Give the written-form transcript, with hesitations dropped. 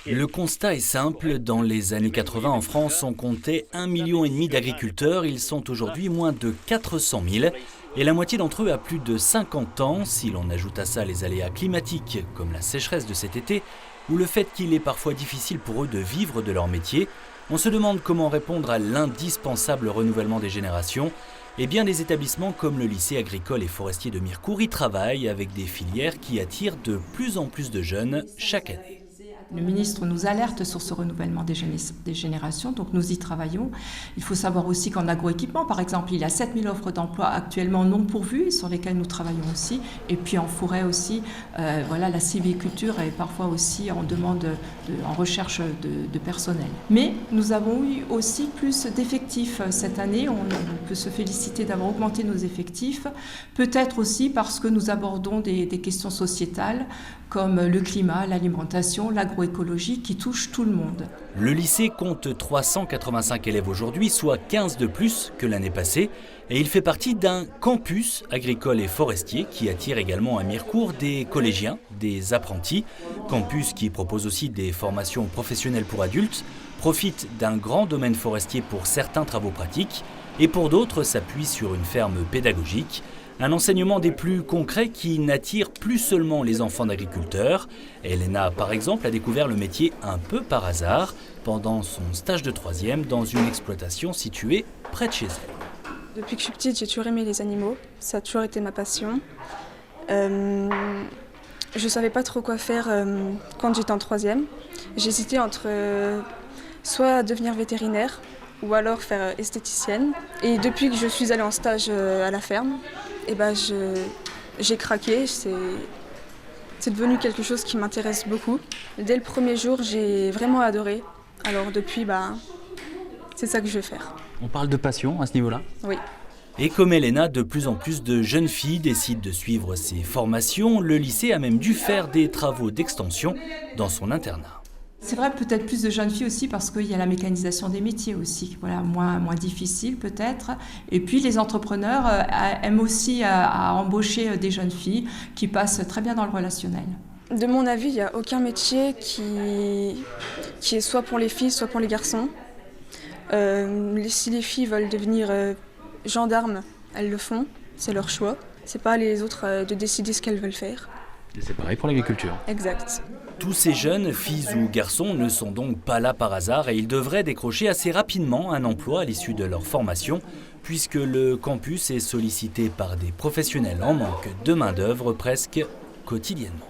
Le constat est simple, dans les années 80 en France, on comptait 1,5 million d'agriculteurs, ils sont aujourd'hui moins de 400 000 et la moitié d'entre eux a plus de 50 ans. Si l'on ajoute à ça les aléas climatiques, comme la sécheresse de cet été, ou le fait qu'il est parfois difficile pour eux de vivre de leur métier, on se demande comment répondre à l'indispensable renouvellement des générations. Et bien des établissements comme le lycée agricole et forestier de Mirecourt y travaillent avec des filières qui attirent de plus en plus de jeunes chaque année. Le ministre nous alerte sur ce renouvellement des générations, donc nous y travaillons. Il faut savoir aussi qu'en agroéquipement, par exemple, il y a 7000 offres d'emploi actuellement non pourvues, sur lesquelles nous travaillons aussi. Et puis en forêt aussi, la sylviculture est parfois aussi en demande, en recherche de personnel. Mais nous avons eu aussi plus d'effectifs cette année. On peut se féliciter d'avoir augmenté nos effectifs. Peut-être aussi parce que nous abordons des questions sociétales comme le climat, l'alimentation, l'agroécologie qui touchent tout le monde. Le lycée compte 385 élèves aujourd'hui, soit 15 de plus que l'année passée. Et il fait partie d'un campus agricole et forestier qui attire également à Mirecourt des collégiens, des apprentis. Campus qui propose aussi des formations professionnelles pour adultes, profite d'un grand domaine forestier pour certains travaux pratiques et pour d'autres s'appuie sur une ferme pédagogique. Un enseignement des plus concrets qui n'attire plus seulement les enfants d'agriculteurs. Elena, par exemple, a découvert le métier un peu par hasard pendant son stage de 3e dans une exploitation située près de chez elle. Depuis que je suis petite, j'ai toujours aimé les animaux. Ça a toujours été ma passion. Je ne savais pas trop quoi faire quand j'étais en 3e. J'hésitais entre soit devenir vétérinaire ou alors faire esthéticienne. Et depuis que je suis allée en stage à la ferme, j'ai craqué. C'est devenu quelque chose qui m'intéresse beaucoup. Dès le premier jour, j'ai vraiment adoré. Alors depuis, c'est ça que je vais faire. On parle de passion à ce niveau-là ? Oui. Et comme Elena, de plus en plus de jeunes filles décident de suivre ces formations. Le lycée a même dû faire des travaux d'extension dans son internat. C'est vrai, peut-être plus de jeunes filles aussi parce qu'il y a la mécanisation des métiers aussi, moins difficile peut-être. Et puis les entrepreneurs aiment aussi à embaucher des jeunes filles qui passent très bien dans le relationnel. De mon avis, il n'y a aucun métier qui est soit pour les filles, soit pour les garçons. Si les filles veulent devenir gendarmes, elles le font, c'est leur choix. C'est pas les autres de décider ce qu'elles veulent faire. Et c'est pareil pour l'agriculture. Exact. Tous ces jeunes, filles ou garçons, ne sont donc pas là par hasard et ils devraient décrocher assez rapidement un emploi à l'issue de leur formation, puisque le campus est sollicité par des professionnels en manque de main-d'œuvre presque quotidiennement.